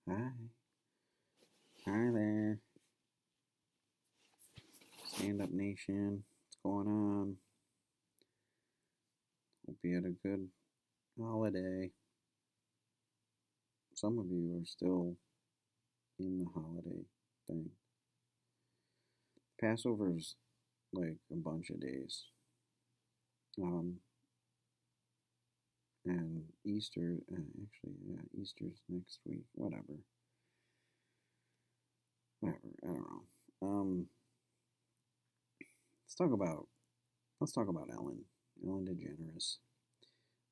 Hi. Hi there. Stand Up Nation. What's going on? Hope you had a good holiday. Some of you are still in the holiday thing. Passover's like a bunch of days. Um, and Easter, yeah, Easter's next week. Whatever. Whatever. I don't know. Um, let's talk about let's talk about Ellen. Ellen DeGeneres.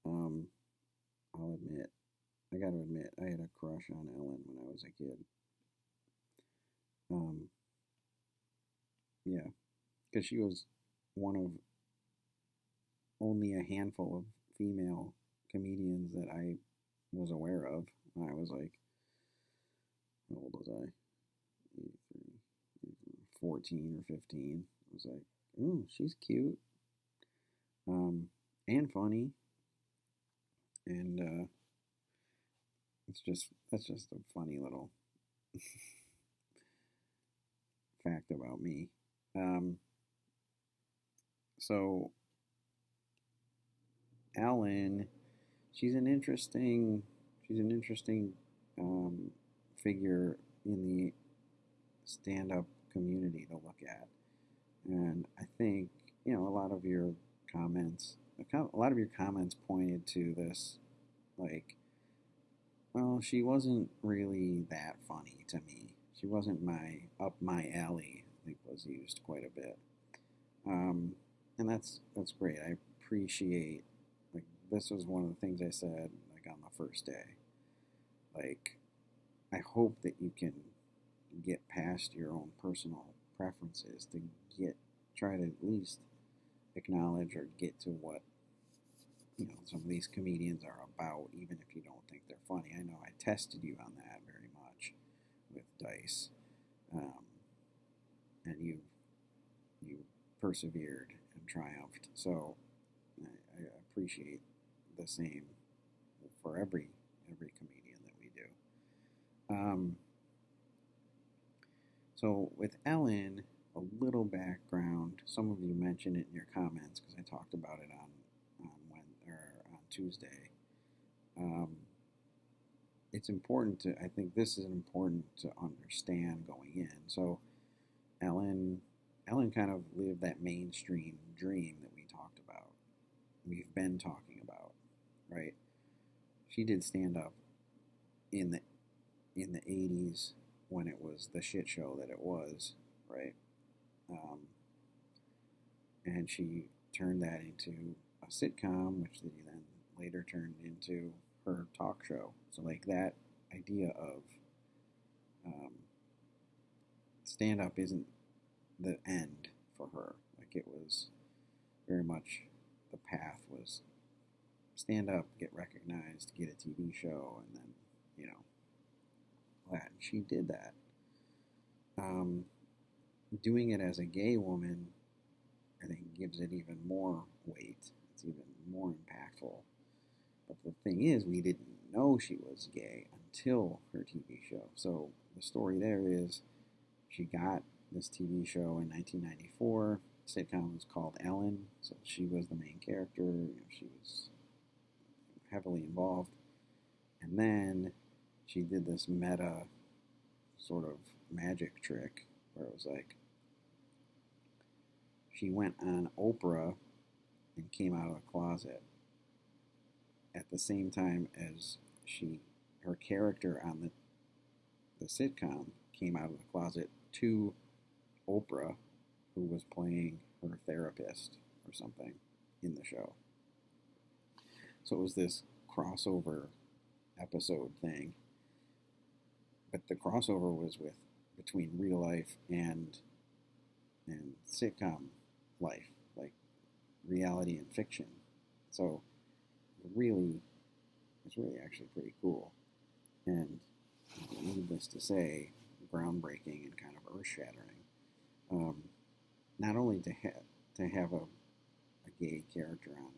Um, I'll admit, I gotta admit, I had a crush on Ellen when I was a kid. Um, yeah, because she was one of only a handful of female comedians that I was aware of when I was like, how old was I? 14 or 15. I was like, oh, she's cute, um, and funny, and that's just a funny little fact about me. Um, so Ellen, she's an interesting, she's an interesting um, figure in the stand-up community to look at. And I think, a lot of your comments, a lot of your comments pointed to this, like, well, she wasn't really that funny to me. She wasn't up my alley, I think was used quite a bit. Um, and that's great. I appreciate, like, this was one of the things I said, like, on the first day. Like, I hope that you can get past your own personal preferences to try to at least acknowledge or get to what some of these comedians are about, even if you don't think they're funny. I know I tested you on that very much with Dice, um, and you persevered and triumphed. So I appreciate the same for every comedian that we do. So with Ellen, a little background. Some of you mentioned it in your comments because I talked about it on Tuesday. Um, it's important to. I think this is important to understand going in. So Ellen, Ellen kind of lived that mainstream dream that we talked about. We've been talking about, right? She did stand up in the '80s when it was the shit show that it was, right? Um, and she turned that into a sitcom, which then later turned into her talk show. So like that idea of um, stand up isn't the end for her. Like it was very much the path was stand up, get recognized, get a TV show, and then you know that. And she did that. Um, Doing it as a gay woman, I think, gives it even more weight. It's even more impactful. But the thing is, we didn't know she was gay until her TV show. So the story there is she got this TV show in 1994. The sitcom was called Ellen, so she was the main character. She was heavily involved. And then she did this meta sort of magic trick where it was like she went on Oprah and came out of the closet at the same time as her character on the sitcom came out of the closet to Oprah, who was playing her therapist or something in the show. So it was this crossover episode thing, but the crossover was with between real life and sitcom life, like reality and fiction. So really, it's really actually pretty cool. And needless to say, groundbreaking and kind of earth shattering. Um, Not only to have a gay character on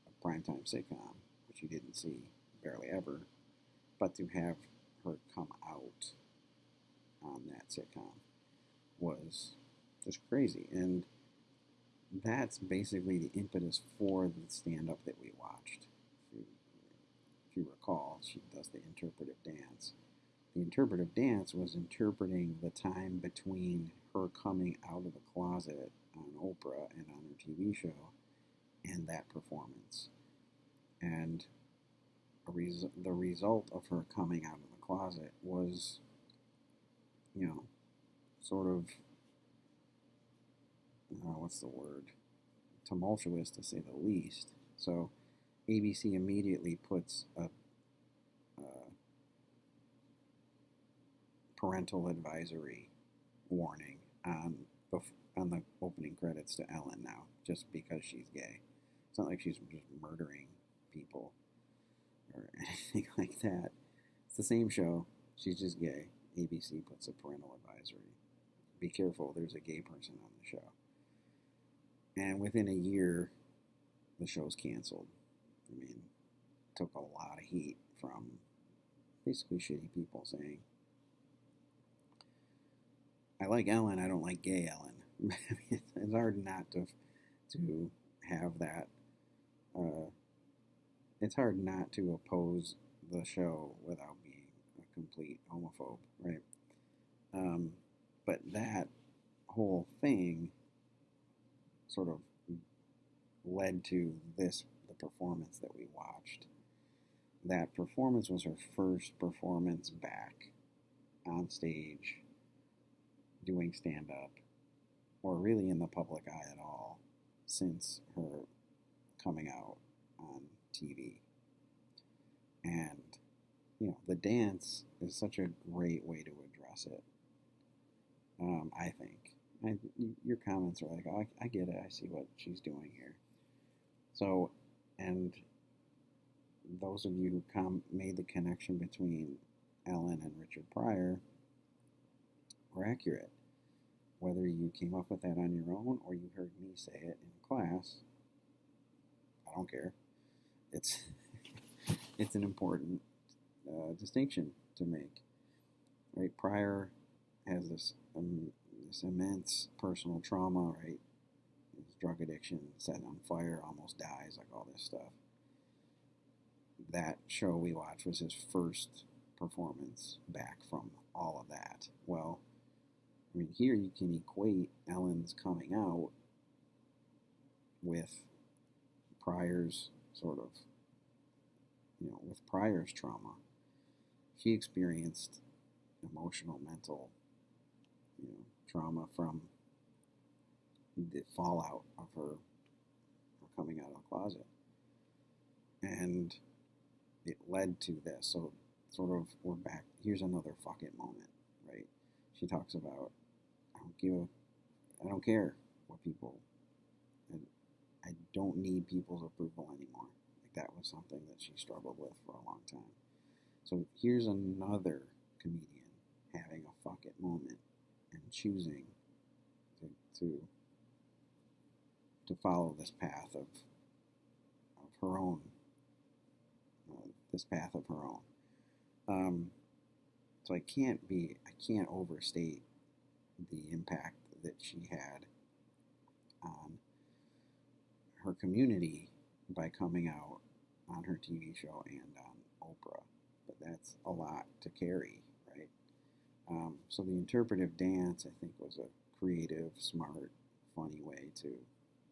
a primetime sitcom, which you didn't see barely ever, but to have her come out on that sitcom was just crazy. And that's basically the impetus for the stand-up that we watched. If you recall, she does the interpretive dance. The interpretive dance was interpreting the time between her coming out of the closet on Oprah and on her TV show and that performance. And the result of her coming out of the closet was, sort of, what's the word? Tumultuous, to say the least. So ABC immediately puts a parental advisory warning on the opening credits to Ellen now, just because she's gay. It's not like she's just murdering people or anything like that. It's the same show. She's just gay. ABC puts a parental advisory. Be careful, there's a gay person on the show. And within a year, the show's canceled. I mean, took a lot of heat from basically shitty people saying, I like Ellen, I don't like gay Ellen. It's hard not to have that. It's hard not to oppose the show without being a complete homophobe, right? But that whole thing sort of led to the performance that we watched. That performance was her first performance back on stage doing stand-up, or really in the public eye at all, since her coming out on TV. And, the dance is such a great way to address it, I think. Your comments are like, oh, I get it, I see what she's doing here. So, and those of you who made the connection between Ellen and Richard Pryor were accurate. Whether you came up with that on your own or you heard me say it in class, I don't care. It's an important distinction to make. Right? Pryor has this immense personal trauma, right? His drug addiction, set on fire, almost dies, like all this stuff. That show we watched was his first performance back from all of that. Well, I mean, here you can equate Ellen's coming out with Pryor's sort of, with Pryor's trauma. He experienced emotional, mental, trauma from the fallout of her coming out of the closet. And it led to this. So, sort of, we're back. Here's another fuck it moment, right? She talks about, I don't care what people, I don't need people's approval anymore. Like, that was something that she struggled with for a long time. So here's another comedian having a fuck it moment and choosing to follow this path of her own, So I can't overstate the impact that she had on her community by coming out on her TV show and on Oprah. But that's a lot to carry, right? So the interpretive dance, I think, was a creative, smart, funny way to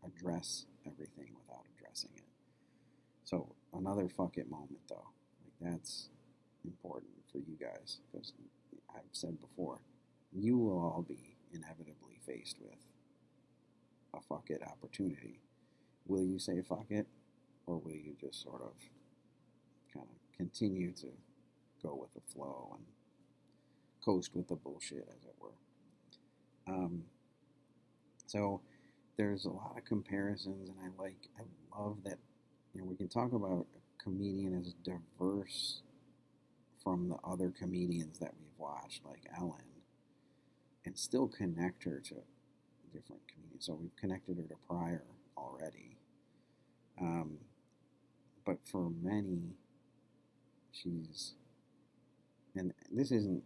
address everything without addressing it. So another fuck it moment, though. Like, that's important for you guys, because I've said before, you will all be inevitably faced with a fuck it opportunity. Will you say fuck it, or will you just sort of kind of continue to go with the flow and coast with the bullshit, as it were? So there's a lot of comparisons, and I love that, we can talk about a comedian as diverse from the other comedians that we've watched, like Ellen, and still connect her to different comedians. So we've connected her to Pryor already. But for many, she's And this isn't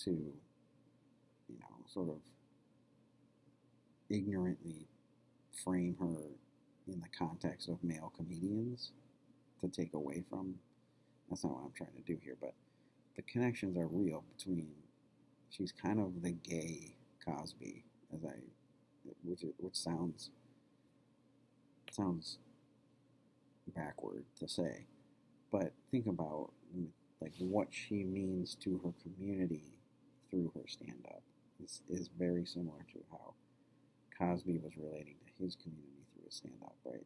to, sort of ignorantly frame her in the context of male comedians to take away from. That's not what I'm trying to do here, but the connections are real between. She's kind of the gay Cosby, as I, which sounds backward to say, but think about like what she means to her community through her stand up is very similar to how Cosby was relating to his community through his stand up, right?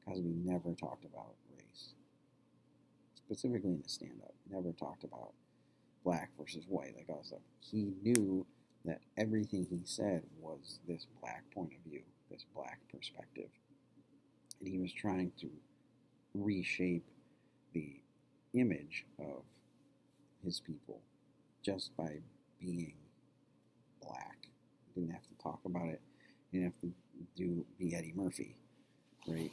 Cosby never talked about race, specifically in his stand up, never talked about black versus white, like all stuff. He knew that everything he said was this black point of view, this black perspective, and he was trying to reshape the image of his people just by being black. He didn't have to talk about it. He didn't have to be Eddie Murphy, right?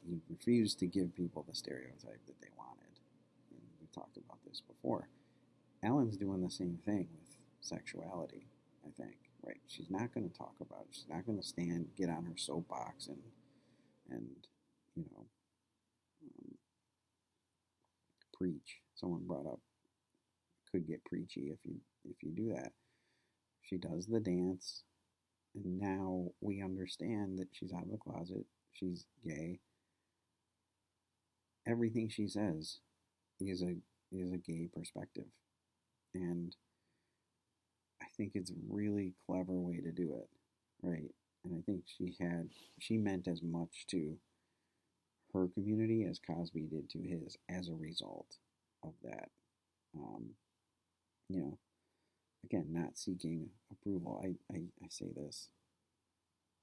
He refused to give people the stereotype that they wanted. And we've talked about this before. Ellen's doing the same thing with sexuality, I think, right? She's not going to talk about it. She's not going to get on her soapbox and you know, um, preach. Someone brought up could get preachy if you do that. She does the dance, and now we understand that she's out of the closet. She's gay. Everything she says is a gay perspective, and I think it's a really clever way to do it, right? And I think she meant as much to her community as Cosby did to his as a result of that. Um, you know, again, not seeking approval. I say this,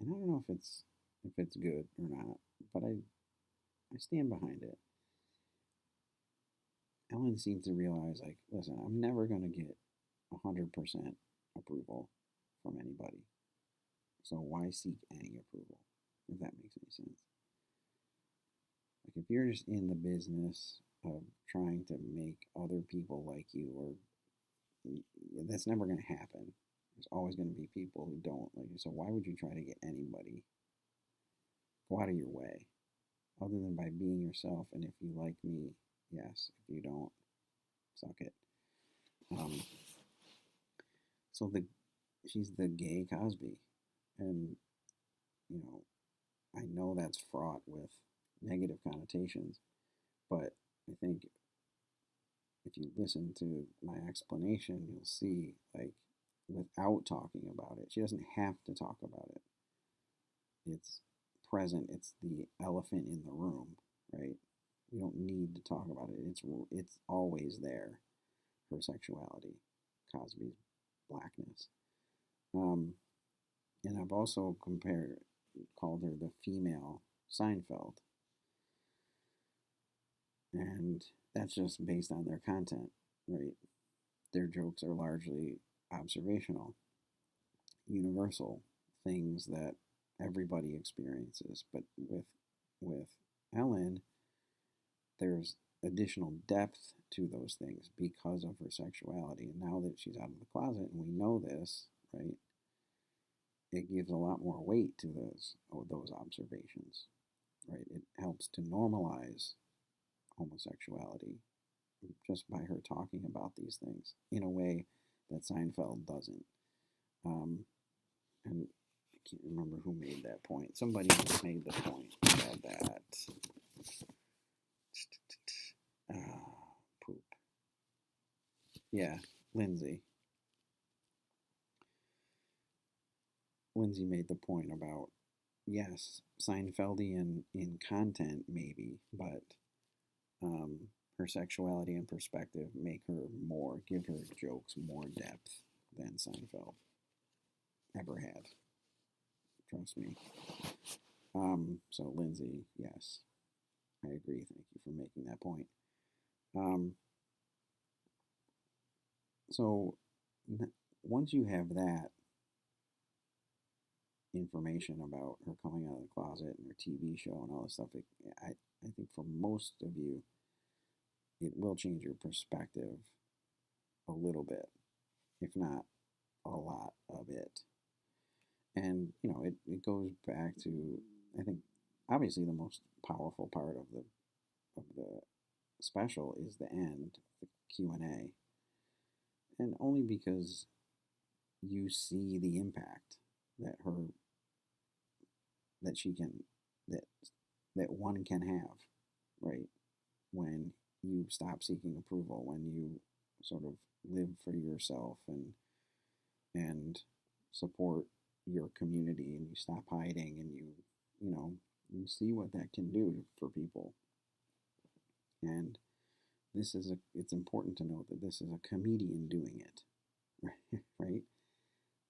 and I don't know if it's good or not, but I stand behind it. Ellen seems to realize, like, listen, I'm never gonna get 100% approval from anybody, so why seek any approval? If that makes any sense. Like, if you're just in the business of trying to make other people like you, or that's never gonna happen. There's always gonna be people who don't like you. So why would you try to get anybody? Go out of your way, other than by being yourself. And if you like me, yes. If you don't, suck it. Um, so she's the gay Cosby, and you know I know that's fraught with negative connotations, but I think if you listen to my explanation, you'll see, like, without talking about it, she doesn't have to talk about it. It's present. It's the elephant in the room, right? We don't need to talk about it. It's always there. Her sexuality, Cosby's blackness. Um, and I've also called her the female Seinfeld, and that's just based on their content, right? Their jokes are largely observational, universal things that everybody experiences. But with Ellen, there's additional depth to those things because of her sexuality. And now that she's out of the closet and we know this, right, it gives a lot more weight to those observations, right? It helps to normalize homosexuality just by her talking about these things in a way that Seinfeld doesn't. And I can't remember who made that point. Somebody made the point that poop. Yeah, Lindsay. Lindsay made the point about, yes, Seinfeldian in content maybe, but her sexuality and perspective give her jokes more depth than Seinfeld ever had. Trust me. So Lindsay, yes, I agree. Thank you for making that point. Um, so once you have that information about her coming out of the closet and her TV show and all this stuff, I think for most of you, it will change your perspective a little bit, if not a lot of it. And it goes back to, I think, obviously the most powerful part of the special is the end, the Q&A, and only because you see the impact that her that she can that that one can have, right? When you stop seeking approval, when you sort of live for yourself and support your community, and you stop hiding, and you see what that can do for people. And it's important to note that this is a comedian doing it, right?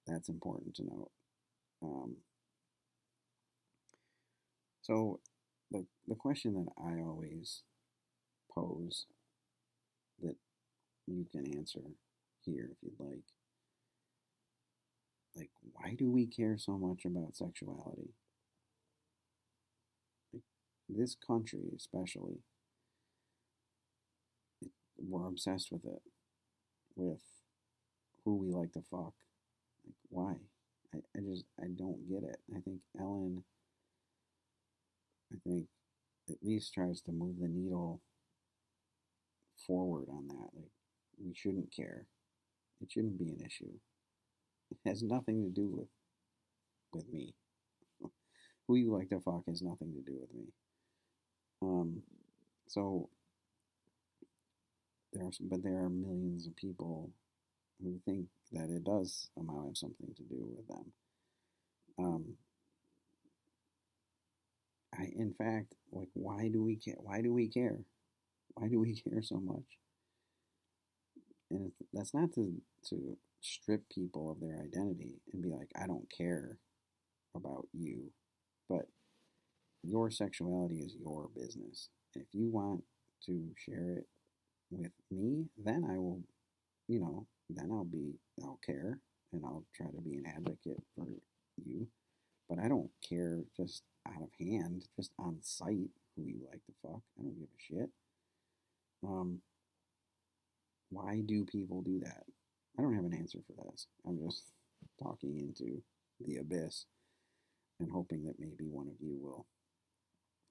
That's important to note. Um, so the question that I always pose, that you can answer here if you'd like, why do we care so much about sexuality? Like, this country especially, we're obsessed with it, with who we like to fuck. Like, why? I don't get it. I think Ellen, I think, at least tries to move the needle forward on that. Like, we shouldn't care. It shouldn't be an issue. It has nothing to do with me. Who you like to fuck has nothing to do with me. Um, so there are millions of people who think that it does somehow have something to do with them. Um, in fact, like, why do we care? Why do we care? Why do we care so much? And that's not to strip people of their identity and be like, I don't care about you, but your sexuality is your business. And if you want to share it with me, then I will, then I'll care, and I'll try to be an advocate for you. But I don't care just out of hand, just on sight, who you like to fuck. I don't give a shit. Um, why do people do that? I don't have an answer for this. I'm just talking into the abyss and hoping that maybe one of you will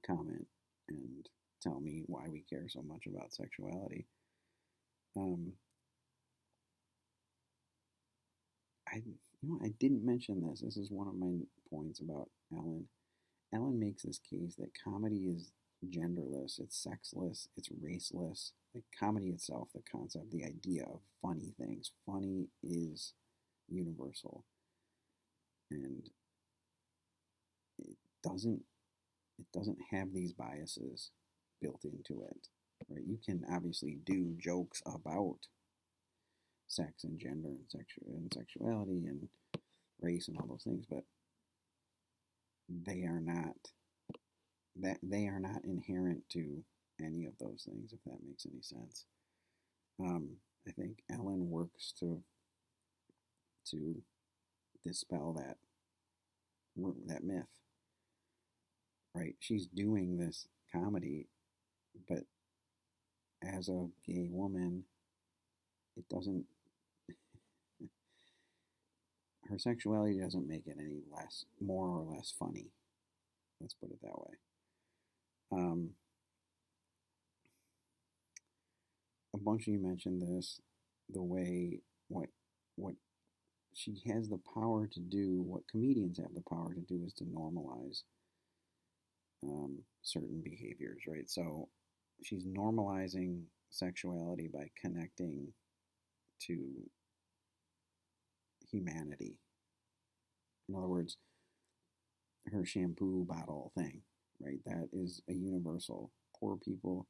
comment and tell me why we care so much about sexuality. Um, I didn't mention this. This is one of my points about Ellen. Ellen makes this case that comedy is genderless, it's sexless, it's raceless. Like, comedy itself, the concept, the idea of funny things, funny is universal, and it doesn't it doesn't have these biases built into it. Right? You can obviously do jokes about sex and gender and sexuality and race and all those things, but they are not they are not inherent to any of those things, if that makes any sense. I think Ellen works to dispel that myth. Right? She's doing this comedy, but as a gay woman, it doesn't. Her sexuality doesn't make it any less, more or less funny. Let's put it that way. Um, a bunch of you mentioned this, the way what she has the power to do, what comedians have the power to do, is to normalize certain behaviors, right? So she's normalizing sexuality by connecting to humanity. In other words, her shampoo bottle thing, right? That is a universal. Poor people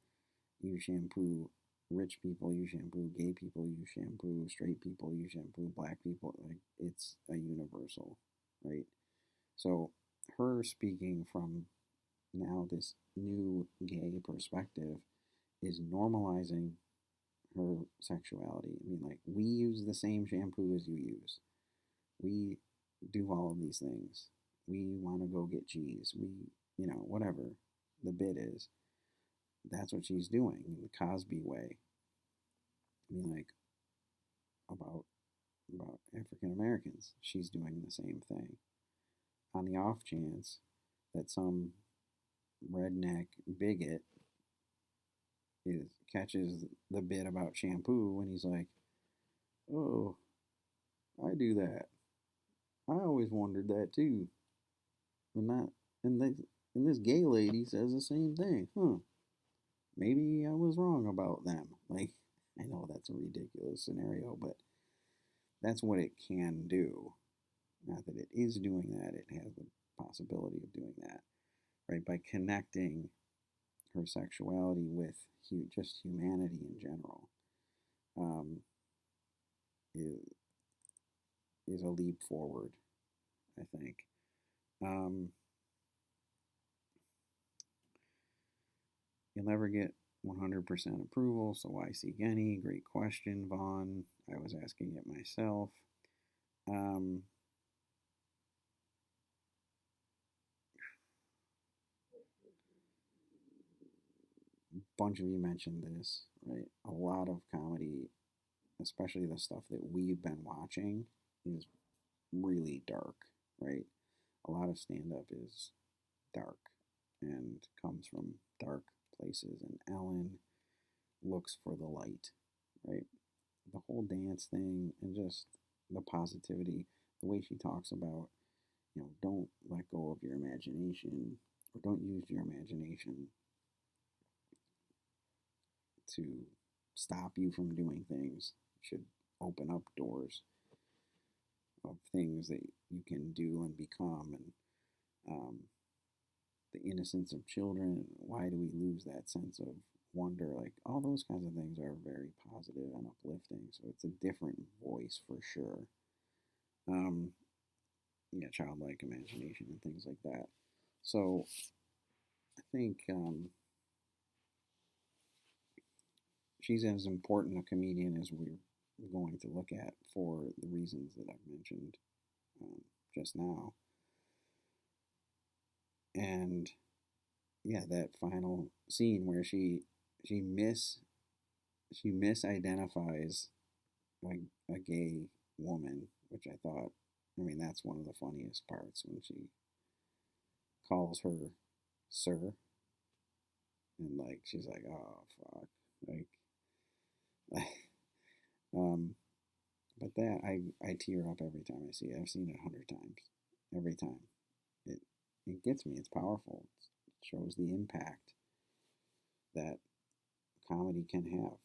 use shampoo, rich people use shampoo, gay people use shampoo, straight people use shampoo, black people, like, it's a universal, right? So her speaking from now this new gay perspective is normalizing her sexuality. I mean, like, we use the same shampoo as you use. We do all of these things. We want to go get cheese. Whatever the bit is. that's what she's doing in the Cosby way. I mean, like about African Americans, she's doing the same thing. On the off chance that some redneck bigot is catches the bit about shampoo and he's like, "Oh, I do that. I always wondered that too." And that and they and this gay lady says the same thing. Huh? Maybe I was wrong about them. Like, I know that's a ridiculous scenario, but that's what it can do. Not that it is doing that, it has the possibility of doing that, right? By connecting her sexuality with just humanity in general, um, is, is a leap forward, I think. Um, you'll never get 100% approval, so why seek any? Great question, Vaughn. I was asking it myself. Um, bunch of you mentioned this, right? A lot of comedy, especially the stuff that we've been watching, is really dark, right? A lot of stand up is dark and comes from dark places, and Ellen looks for the light, right? The whole dance thing and just the positivity, the way she talks about, don't let go of your imagination or don't use your imagination to stop you from doing things. It should open up doors of things that you can do and become, and the innocence of children. Why do we lose that sense of wonder? Like, all those kinds of things are very positive and uplifting. So it's a different voice for sure. Um, yeah, childlike imagination and things like that. So I think she's as important a comedian as we're going to look at for the reasons that I've mentioned um, just now. And yeah, that final scene where she miss she misidentifies like a gay woman, which I thought, I mean, that's one of the funniest parts when she calls her sir, and like she's like, oh fuck, like, um, but that I tear up every time I see it. I've seen it 100 times. Every time, it it gets me. It's powerful. It shows the impact that comedy can have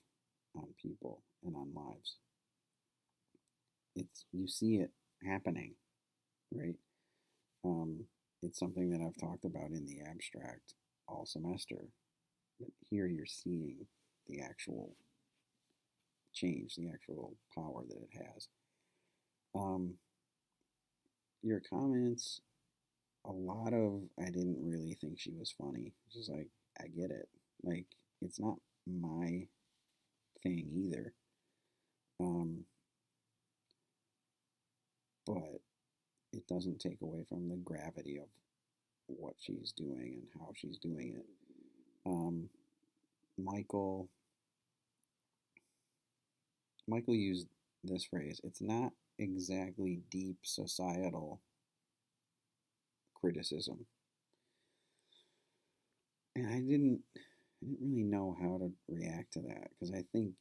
on people and on lives. It's you see it happening, right? Um, it's something that I've talked about in the abstract all semester. But here you're seeing the actual change, the actual power that it has. Um, your comments, a lot of I didn't really think she was funny. It's just like I get it. Like it's not my thing either. Um, but it doesn't take away from the gravity of what she's doing and how she's doing it. Um, Michael Michael used this phrase. It's not exactly deep societal criticism, and I didn't really know how to react to that because I think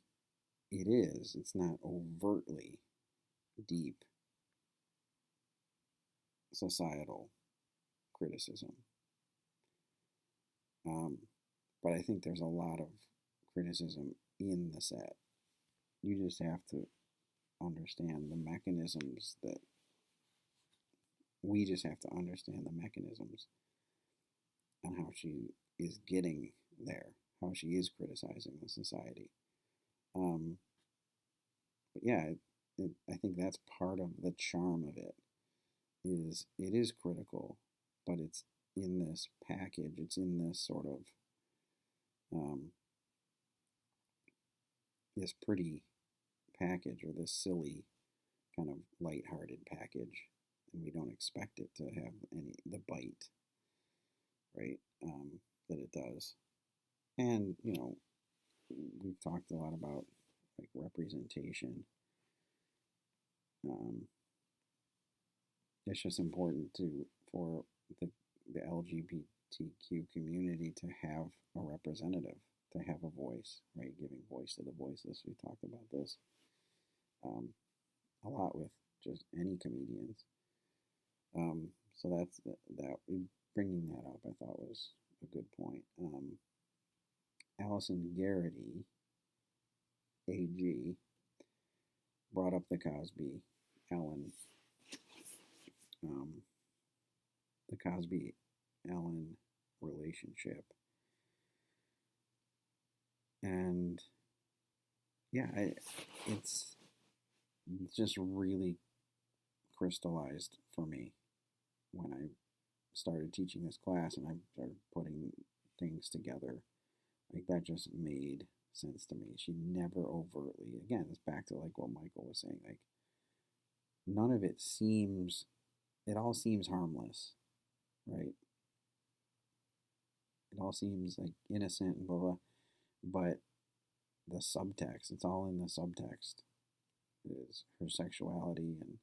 it is. It's not overtly deep societal criticism, um, but I think there's a lot of criticism in the set. You just have to understand the mechanisms that we just have to understand the mechanisms and how she is getting there, how she is criticizing the society. Um, but yeah, I think that's part of the charm of it. Is it is critical, but it's in this package. It's in this sort of um, this pretty package or this silly kind of light-hearted package, and we don't expect it to have any the bite, right? That it does. And, we've talked a lot about like representation. Um, it's just important for the LGBTQ community to have a representative, to have a voice, right? Giving voice to the voiceless. We talked about this um, a lot with just any comedians. So that bringing that up, I thought was a good point. Allison Garrity, AG, brought up the Ellen, um, the Cosby Ellen relationship, and yeah, it's just really crystallized for me when I started teaching this class and I started putting things together. Like that just made sense to me. She never overtly, again, it's back to like what Michael was saying, like none of it seems, it all seems harmless, right? It all seems like innocent and blah blah, but the subtext, it's all in the subtext, is her sexuality and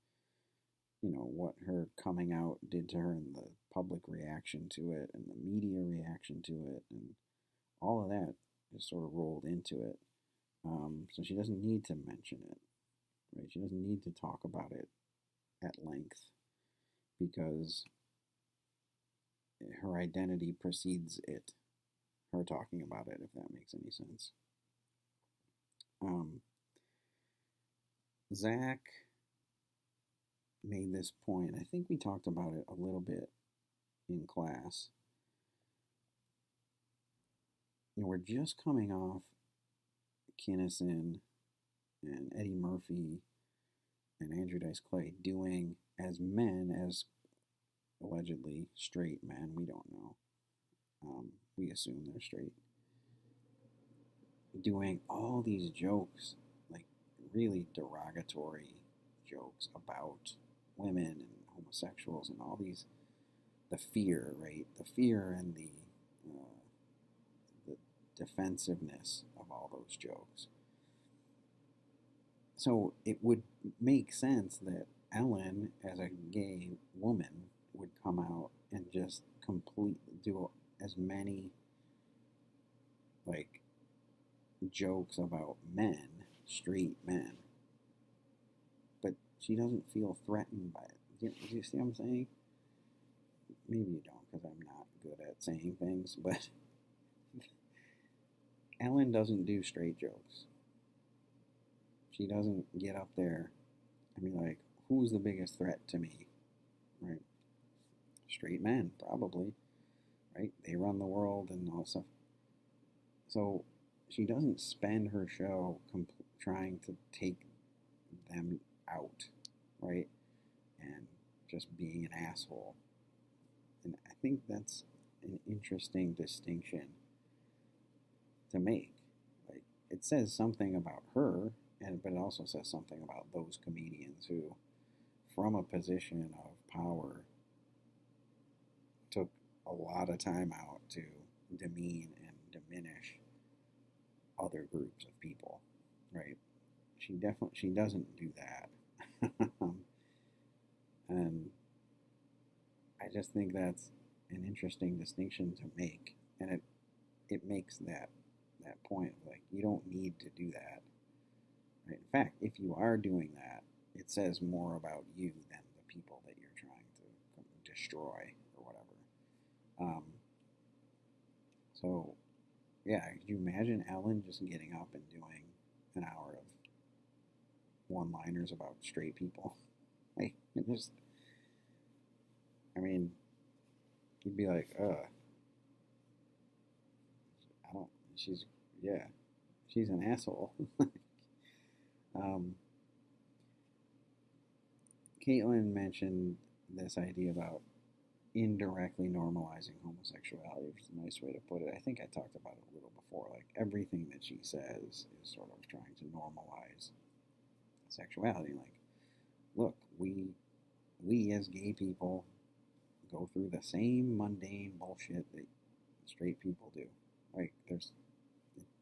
what her coming out did to her and the public reaction to it and the media reaction to it and all of that just sort of rolled into it. So she doesn't need to mention it, right? She doesn't need to talk about it at length because her identity precedes it, her talking about it, if that makes any sense. Um, Zach made this point. I think we talked about it a little bit in class. We're just coming off Kinnison and Eddie Murphy and Andrew Dice Clay doing as men, as allegedly straight men. We don't know. We assume they're straight. Doing all these jokes, like really derogatory jokes about women and homosexuals and all these, the fear, right? The fear and the defensiveness of all those jokes. So it would make sense that Ellen, as a gay woman, would come out and just completely do as many like jokes about men, straight men, but she doesn't feel threatened by it. Do you see what I'm saying? Maybe you don't, because I'm not good at saying things, but Ellen doesn't do straight jokes. She doesn't get up there and be like, who's the biggest threat to me? Right? Straight men, probably. Right? They run the world and all that stuff. So she doesn't spend her show trying to take them out, right? And just being an asshole. And I think that's an interesting distinction to make. Like, it says something about her, but it also says something about those comedians who, from a position of power, took a lot of time out to demean and diminish other groups of people, right? She doesn't do that, and I just think that's an interesting distinction to make, and it makes that point of like you don't need to do that, right? In fact, if you are doing that, it says more about you than the people that you're trying to destroy or whatever. So yeah, could you imagine Ellen just getting up and doing an hour of one-liners about straight people? Like, it just, I mean, you'd be like, I don't, yeah, she's an asshole. um, Caitlin mentioned this idea about indirectly normalizing homosexuality, which is a nice way to put it. I think I talked about it a little before. Like, everything that she says is sort of trying to normalize sexuality. Like, look, we as gay people go through the same mundane bullshit that straight people do. Like, there's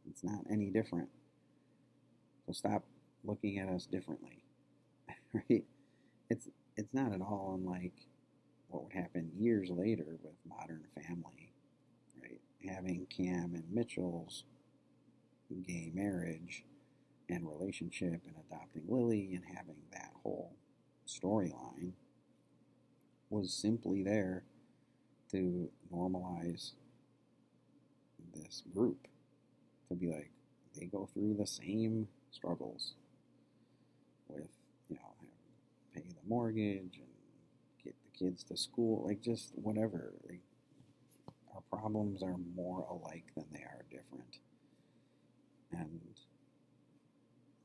It's not any different. So stop looking at us differently, right? It's it's not at all unlike what would happen years later with Modern Family, right? Having Cam and Mitchell's gay marriage and relationship and adopting Lily and having that whole storyline was simply there to normalize this group, to be like, they go through the same struggles with, having to pay the mortgage and get the kids to school, like just whatever. Like, our problems are more alike than they are different. And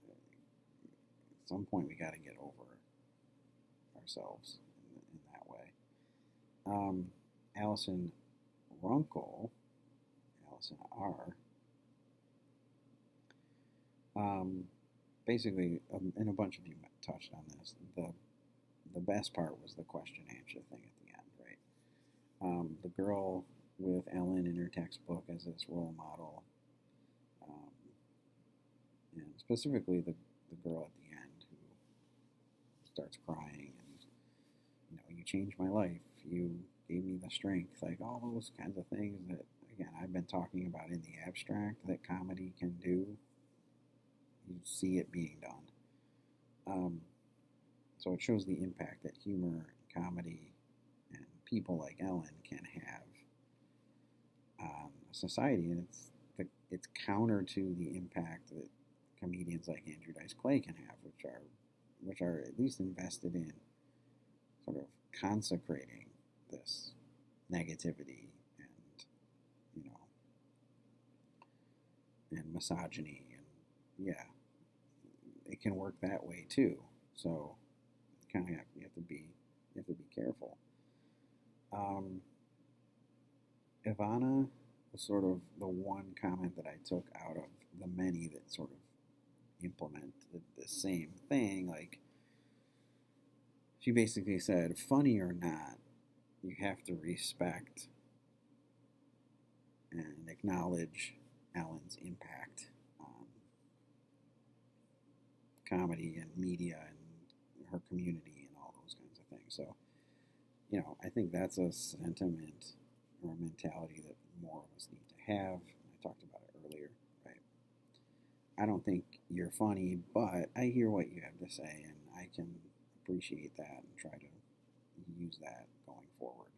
at some point, we got to get over ourselves in that way. Allison Runkle, Allison R., basically, and a bunch of you touched on this, the best part was the question answer thing at the end, right? The girl with Ellen in her textbook as this role model, um, and specifically the girl at the end who starts crying and, you changed my life, you gave me the strength, like all those kinds of things that, again, I've been talking about in the abstract that comedy can do. You see it being done. So it shows the impact that humor, comedy, and people like Ellen can have on society, and it's counter to the impact that comedians like Andrew Dice Clay can have, which are at least invested in sort of consecrating this negativity and, you know and misogyny, and yeah, it can work that way too. So kind of you have to be careful. Um, Ivana was sort of the one comment that I took out of the many that sort of implement the same thing. Like, she basically said, funny or not, you have to respect and acknowledge Ellen's impact on comedy and media and her community and all those kinds of things. So, I think that's a sentiment or a mentality that more of us need to have. I talked about it earlier, right? I don't think you're funny, but I hear what you have to say, and I can appreciate that and try to use that going forward.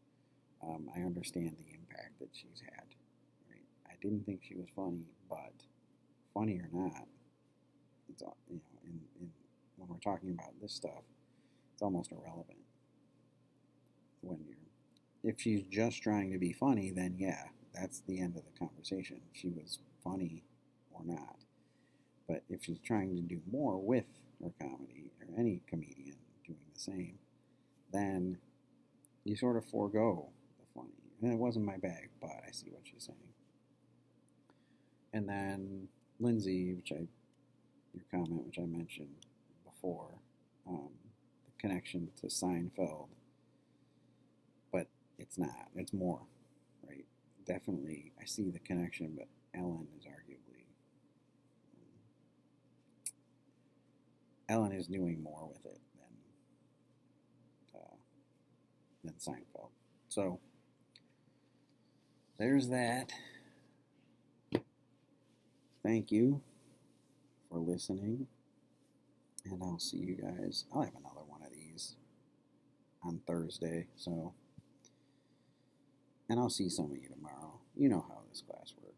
I understand the impact that she's had. Right? I didn't think she was funny, but funny or not, it's when we're talking about this stuff, it's almost irrelevant. If she's just trying to be funny, then yeah, that's the end of the conversation. She was funny or not. But if she's trying to do more with her comedy, or any comedian doing the same, then you sort of forego the funny. And it wasn't my bag, but I see what she's saying. And then Lindsay, your comment, which I mentioned before, the connection to Seinfeld, but it's not. It's more, right? Definitely, I see the connection, but Ellen is doing more with it than Seinfeld. So there's that. Thank you for listening, and I'll see you guys. I'll have another one of these on Thursday, and I'll see some of you tomorrow. You know how this class works.